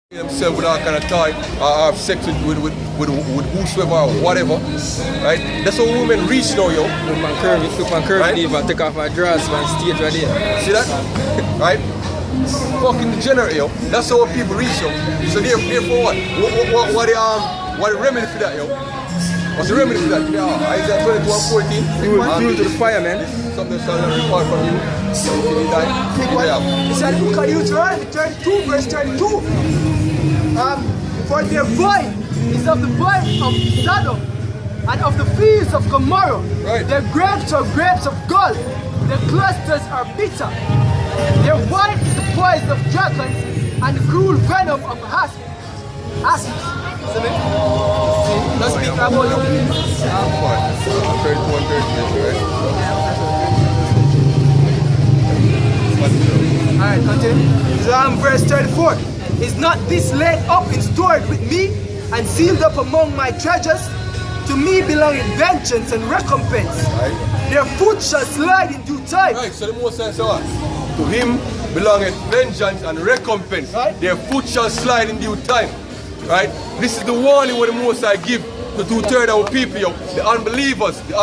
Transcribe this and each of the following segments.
themselves with all kind of toy or have sex with whosoever or whatever, right? That's how women reach now, yo. Look on curvy, right? Even take off my dress on stage right there. See that? Right? Fucking degenerate, yo. That's how people reach, yo. So therefore what the remedy for that, yo? What's the remedy for that? Isaiah 22:14. Fuel to the fire, man. Something shall not depart from you. So you die. He said, look at Deuteronomy 32, verse 32. For their vine is of the vine of Sodom and of the fields of Gomorrah. Right. Their grapes are grapes of gall. Their clusters are bitter. Their wine is the poison of dragons and the cruel venom of asps. Let's speak about the people. 32:13, right? Alright, continue. Verse 34. Is not this laid up and stored with me and sealed up among my treasures? To me belongeth vengeance and recompense. Right. Their foot shall slide in due time. Right, so the Most High said, to him belongeth vengeance and recompense. Right. Their foot shall slide in due time. Right? This is the warning what the Most High give to 2/3 of our people, yo. The unbelievers, the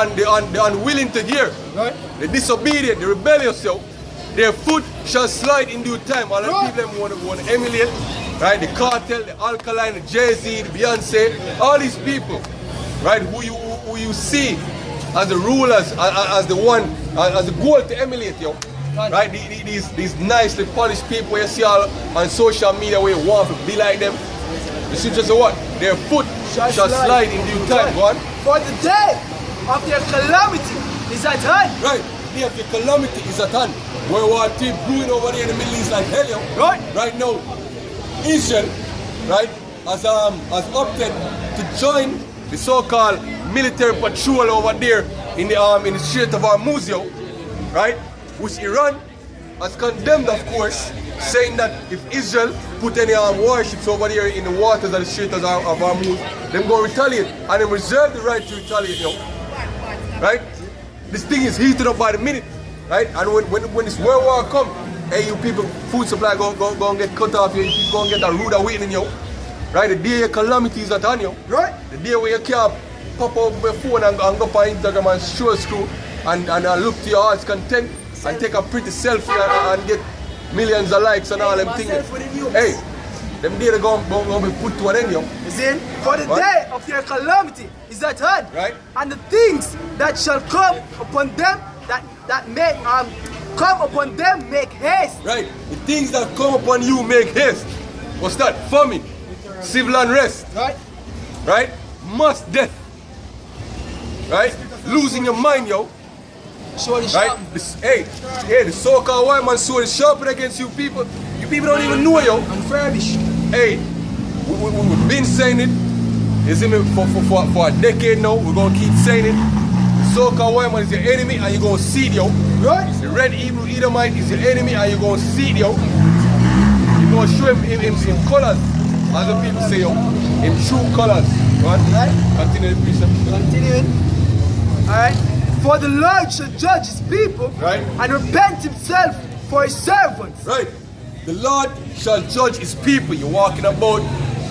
unwilling to hear. Right. The disobedient, the rebellious, yo. Their foot shall slide in due time. All the people them want to emulate, right? The cartel, the Alkaline, the Jay-Z, the Beyonce, all these people, right? Who you see as the rulers, as the goal to emulate, yo. Right? These nicely polished people you see all on social media where you want to be like them. You see just what? Their foot shall slide in due time. Go on. For the day of their calamity is at hand. Right. The day of your calamity is at hand. World War III brewing over there in the Middle East like hell, yo. Right. Right now, Israel, right, has opted to join the so-called military patrol over there in the Strait of Hormuz, yo, right, which Iran has condemned, of course, saying that if Israel put any warships over there in the waters of the Strait of Hormuz, them go retaliate, and them reserve the right to retaliate, yo. Right? This thing is heated up by the minute. Right? And when this world war come, hey, you people, food supply go and get cut off, you go and get a rude awakening, yo. Right? The day your calamity is at hand, yo. Right. The day where you can't pop up your phone and go on Instagram and show a screw and look to your heart's content and take a pretty selfie and get millions of likes and all them things. Hey, them days are going to be put to an end, yo. You see? For the day of their calamity is at hand. Right. And the things that shall come upon them that may come upon them make haste. Right. The things that come upon you make haste. What's that? Famine, civil unrest. Right. Right? Mass death. Right? Losing your mind, yo. Show the Right? shop. The so-called white man sword is sharpened against you people. You people don't even know, yo. Unfurbished. Hey, we've been saying it. You see me for a decade now. We're gonna keep saying it. The so-called white man is your enemy, and you're gonna see it, yo. Right. The red Hebrew Edomite is your enemy, and you're gonna see it, yo. You're gonna show him colors, as the people say, yo. In true colors. Right? Continue the precept. Continuing. Alright. For the Lord shall judge his people, Right. and repent himself for his servants. Right. The Lord shall judge his people. You're walking about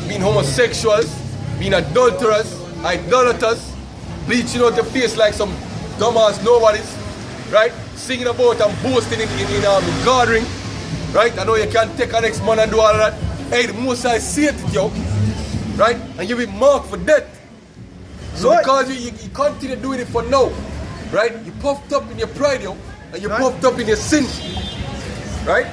being homosexuals, being adulterers, idolaters, bleaching out your face like some dumbass nobodies, right? Singing about and boasting in the gathering, right? I know you can't take an next man and do all of that. Hey, the Most High see it, yo, right? And you'll be marked for death. So Right. because you continue doing it for now, right? You puffed up in your pride, yo, and you puffed up in your sin, right?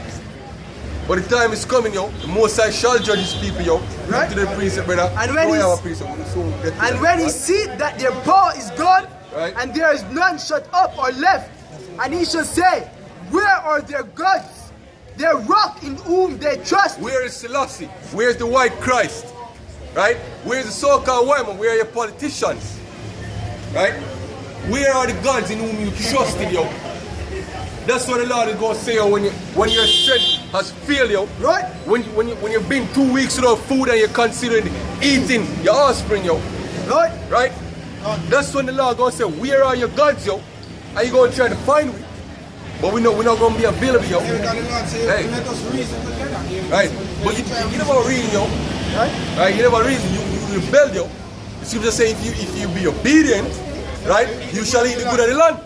But the time is coming, yo. The Most High shall judge his people, yo. Right. To the precept, brother. And when we he's- have a precept, we'll soon get to And that, when he right? see that their power is gone, Right. and there is none shut up or left, and he shall say, where are their gods, their rock in whom they trust? Where is Selassie? Where's the white Christ? Right? Where's the so-called white man? Where are your politicians? Right? Where are the gods in whom you trusted, yo? That's what the Lord is going to say, yo, when your strength has failed, yo. Right. When you've been 2 weeks without food and you're considering eating your offspring, yo. Right. Right? That's when the Lord is going to say, where are your gods, yo? Are you going to try to find me? But we're not going to be available, yo. Let us reason together. Right? But you never read, yo. Right? You never read, you rebel, yo. The scripture say if you be obedient, right, you shall eat the good of the land.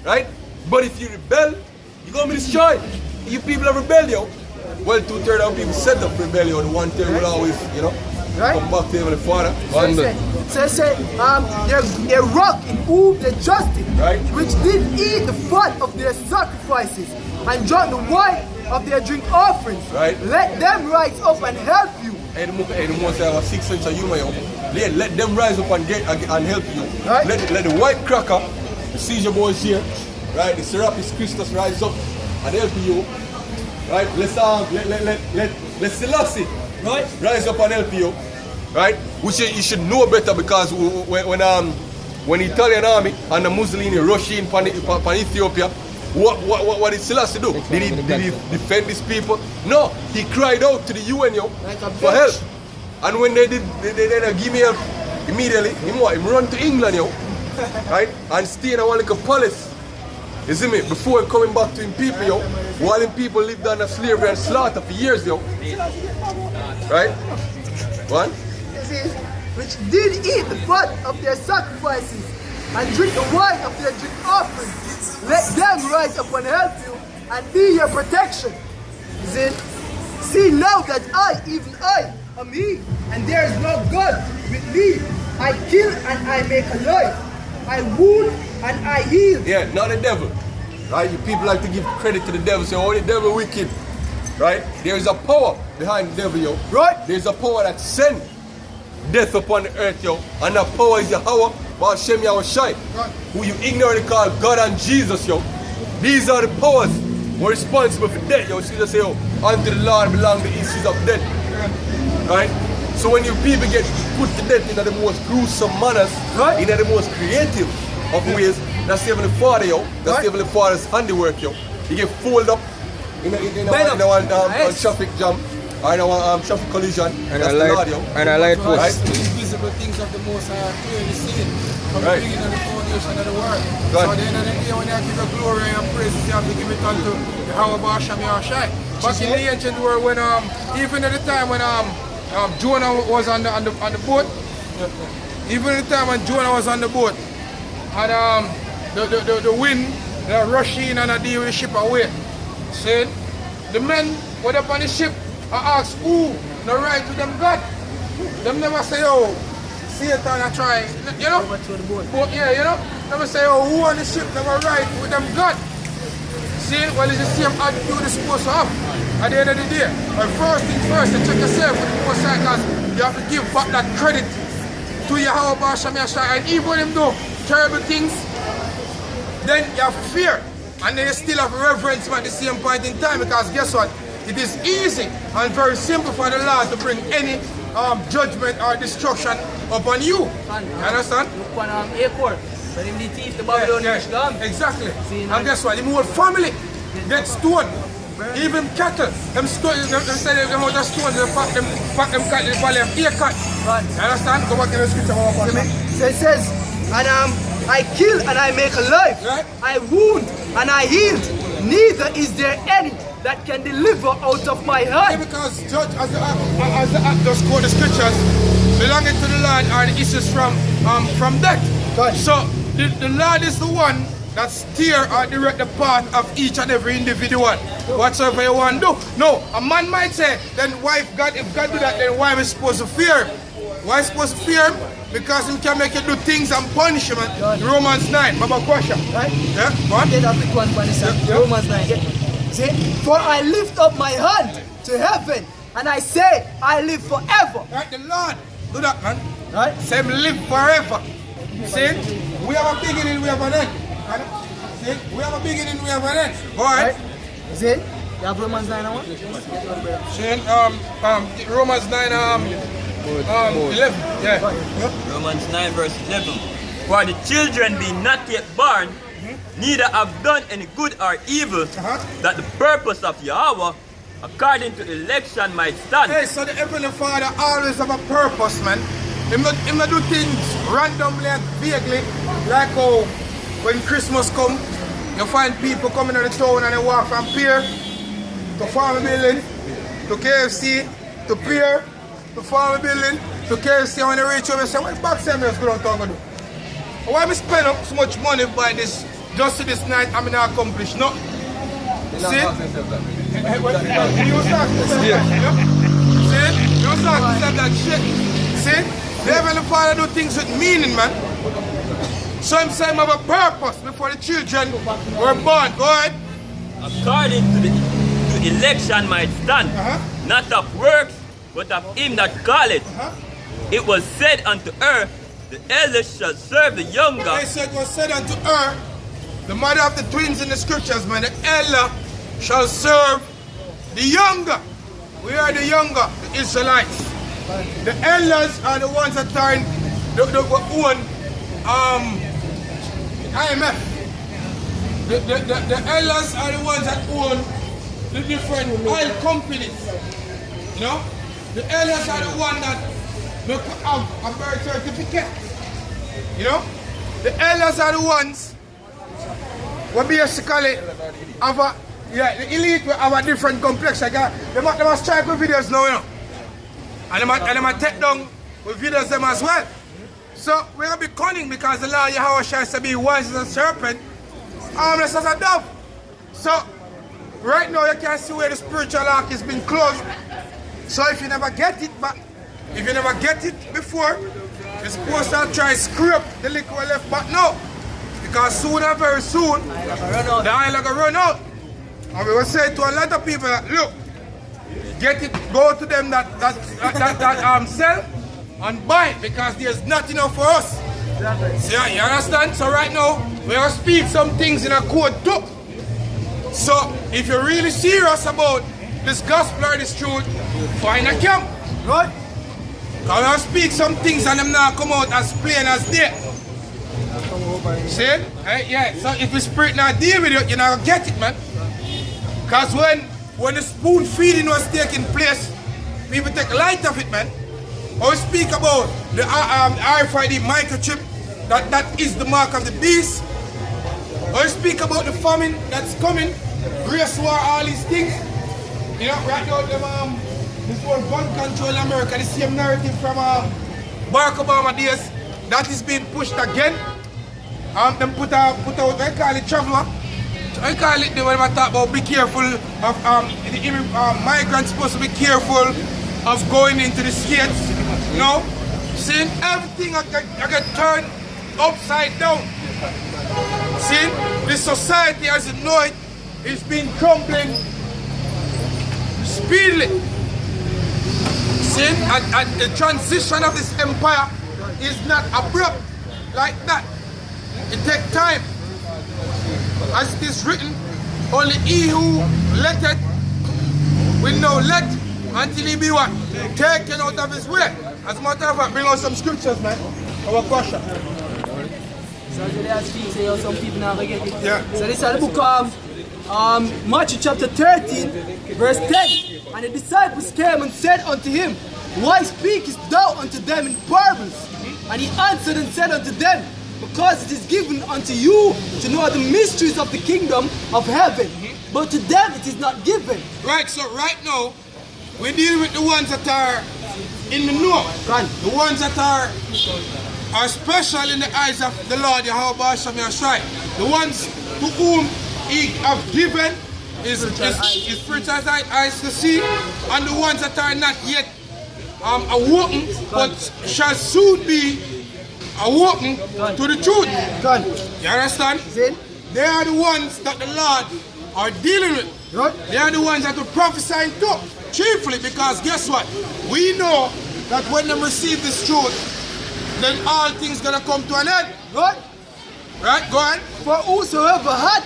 Right? But if you rebel, you're gonna be destroyed. You people have rebelled, yo. Well, 2/3 of people set up rebellion, the 1/3 will always, come back to the Father. So it said, a rock in whom they trusted, Right. which did eat the fat of their sacrifices and drank the wine of their drink offerings. Right. Let them rise up and help you. And the most have a 6 sense of humor, yo. Let them rise up and help you. Right. Let the white cracker, the seizure boys here, right, the Serapis Christus rise up and help you. Right? Let Selassie, right, rise up and help you. Right? Which you should know better, because when the Italian army and the Mussolini rush in upon Ethiopia, what did Selassie do? Did he defend these people? No, he cried out to the UN, yo, for help. And when they give me help immediately, he run to England, yo, right, and stay in a one like a palace. You see me? Before him coming back to him people, yo, while him people lived under slavery and slaughter for years, yo. Right? One? Which did eat the fat of their sacrifices and drink the wine of their drink offerings. Let them rise up and help you and be your protection. See now that I, even I, am He, and there is no God with me. I kill and I make alive. I wound and I heal. Yeah, not the devil. Right? You people like to give credit to the devil, say, oh, the devil wicked. Right? There is a power behind the devil, yo. Right? There's a power that sent death upon the earth, yo. And that power is Yahweh, Ba'ashem Yahushai, who you ignorantly call God and Jesus, yo. These are the powers who are responsible for death, yo. See, say, yo, unto the Lord belong the issues of death. Right? So when you people get put to death in the most gruesome manners, in the most creative of ways, that's the Heavenly Father, yo. That's the Heavenly Father's handiwork, yo. You get folded up in one traffic jam, or in a traffic collision. And that's a the light, Lord, yo. and a light post. Right? The invisible things of the Most High are clearly seen from Right. the beginning of the foundation of the world. Right. So at the end of the day, when you give your glory and praises, you have to give it unto Yahweh Ba'ashem Yahushai. Back in the ancient world, when even at the time when Jonah was on the boat, even at the time when Jonah was on the boat, and the wind rush in and deal with the ship away. Said the men went up on the ship and asked who no right to them God. Them never say, oh, Satan I try, you know? But yeah, you know? Never say, oh, who on the ship never right with them God. See, well, it's the same attitude you're supposed to have at the end of the day. But first thing first, you check yourself with the Most High, because you have to give back that credit to Yahweh Ba'ashem Yahushai. And even when him do terrible things, then you have fear. And then you still have reverence at the same point in time, because guess what? It is easy and very simple for the Lord to bring any judgment or destruction upon you. You understand? Look on A4. But him the thief, the Babylonian gone. Exactly. And guess what? The whole family gets stoned. Even cattle, them say they want to stone, they pack them cattle in the valley of Acre. You understand? Go back to the scripture. So it says, and I kill and I make alive. Right. I wound and I heal. Neither is there any that can deliver out of my hand. Yeah, because judge, as the actors quote the scriptures, belonging to the Lord are the issues from death. Right. So the Lord is the one that steer or direct the path of each and every individual. Whatsoever you want to do. No, a man might say, then why if God do that, then why am I supposed to fear him? Why am I supposed to fear him? Because he can make you do things and punish him. Romans 9, Baba question. Right? Yeah, what? Get a quick one for this. Romans 9. Yeah. See? For I lift up my hand to heaven and I say, I live forever. Right, the Lord, do that, man. Right? Say him live forever. See? We have a beginning, we have an end. Right? See? We have a beginning, we have an end. Alright? See? You have Romans 9 and what? See? Romans 9, 11. Yeah. Romans 9 verse 11. For the children be not yet born, neither have done any good or evil, that the purpose of Yahweh, according to election, might stand. Hey, so the Heavenly Father always have a purpose, man. He not do things randomly and vaguely, like how when Christmas come, you find people coming to the town and they walk from pier to farm building, to KFC, to Pier, to Farm Building, to KFC. When I reach home, I say, what back time is going to do? Why am I spend up so much money by this just to this night? I'm not accomplish nothing. See? You start to say that, you know? See? You start to say that shit. See? The Heavenly Father do things with meaning, man. So I'm saying have a purpose before the children were born. Go ahead. According to the election might stand, not of works, but of him that calleth. It was said unto her, the eldest shall serve the younger. So it was said unto her, the mother of the twins in the scriptures, man, the elder shall serve the younger. We are the younger, the Israelites. The elders are the ones that are in the own IMF. The elders are the ones that own the different oil companies. You know? The elders are the ones that have a birth certificate. You know? The elders are the ones who basically have a, the elite will have a different complexion. They must strike with videos now, you know? And they must take down with videos them as well. So we're going to be cunning because the Lord Yahweh says to be wise as a serpent, harmless as a dove. So right now you can see where the spiritual ark has been closed. So if you never get it back, if you never get it before, you're supposed to try to scrape the liquid left back now. Because soon and very soon, the oil is going to run out. And we will say to a lot of people, look, get it, go to them that sell and buy it because there's not enough for us. So, you understand? So right now, we are speak some things in a code too. So if you're really serious about this gospel or this truth, find a camp. Right? Because we speak some things and them not come out as plain as they. See? Yeah. So if the spirit not deal with you, you're not gonna get it, man. Because when the spoon feeding was taking place, people take light of it, man. Or we speak about the RFID microchip, that is the mark of the beast. Or we speak about the famine that's coming, race war, all these things. You know, right now, this whole gun control in America, the same narrative from Barack Obama days, that is being pushed again. Them put out, I call it traveler. I call it, when I talk about be careful of, migrants supposed to be careful of going into the States, you know? Seeing everything I get turned upside down. See, this society as you know it is being crumbling speedily. See, and the transition of this empire is not abrupt like that. It takes time. As it is written, only he who letteth will now let until he be what? Taken out of his way. As a matter of fact, bring out some scriptures, man. Our question. So some people now get it. Yeah. So this is the book of Matthew chapter 13, verse 10. And the disciples came and said unto him, Why speakest thou unto them in parables? And he answered and said unto them, Because it is given unto you to know the mysteries of the kingdom of heaven, but to them it is not given. Right, so right now, we deal with the ones that are in the know. Right. The ones that are special in the eyes of the Lord, Yahweh Shem Yashai. The ones to whom he have given his spiritual eyes to see, and the ones that are not yet awoken, but shall soon be awoken to the truth. You understand? They are the ones that the Lord are dealing with. They are the ones that we're prophesying to, chiefly because guess what? We know that when they receive this truth, then all things gonna come to an end. Right, go on. For whosoever hath,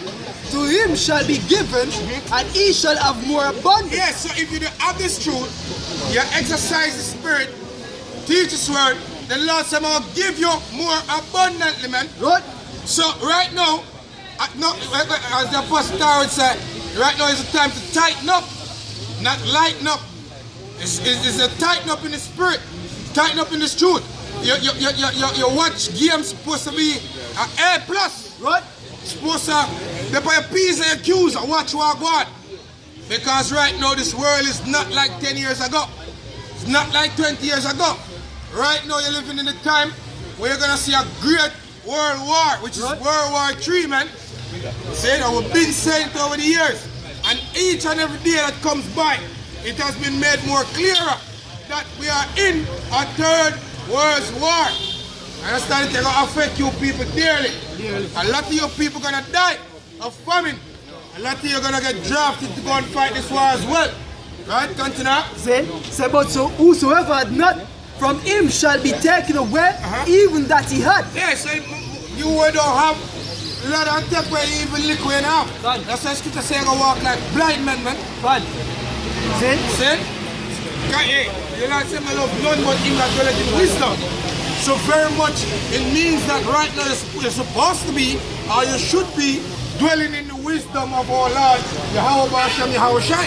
to him shall be given, and he shall have more abundance. Yes, so if you don't have this truth, you exercise the spirit, teach his word, the Lord said, I'll give you more abundantly, man. Right. So right now, as the Apostle would say, right now is the time to tighten up, not lighten up. It's a tighten up in the spirit, tighten up in this truth. Your watch game's supposed to be an A+, right? Supposed to, they put your P's and your Q's and watch what I got. Because right now this world is not like 10 years ago. It's not like 20 years ago. Right now you're living in a time where you're gonna see a great world war, which is World War III, man. See, that we've been saying it over the years. And each and every day that comes by, it has been made more clearer that we are in a third world war. I understand it's gonna affect you people dearly. A lot of you people gonna die of famine. A lot of you gonna get drafted to go and fight this war as well. Right, continue. Say, but so whosoever had not, from him shall be taken away, even that he had. Yeah, so you don't have, let her take away even liquid now. That's why scripture say you're gonna walk like blind men, man. See? See? Hey, you not say I love none but him that dwelleth in wisdom. So very much it means that right now you're supposed to be, or you should be, dwelling in the wisdom of our Lord, Yahweh Hashem, Yahweh Shai.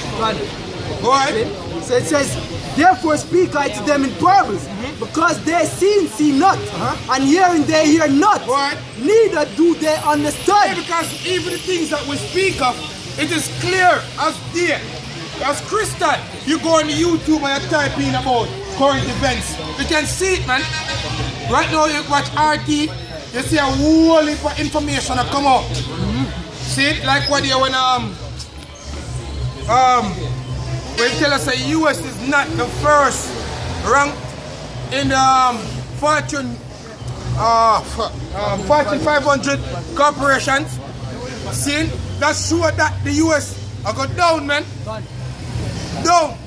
Go ahead. So it says, therefore speak I to them in parables, because they see not, and hearing they hear not, neither do they understand. Yeah, because even the things that we speak of, it is clear as day, as crystal. You go on YouTube and you type in about current events, you can see it, man. Right now you watch RT, you see a whole heap of information that come out. See it like what you when you tell us that US is not the first rank in the Fortune 500 corporations. See, that's sure that the US are go down, man. Down.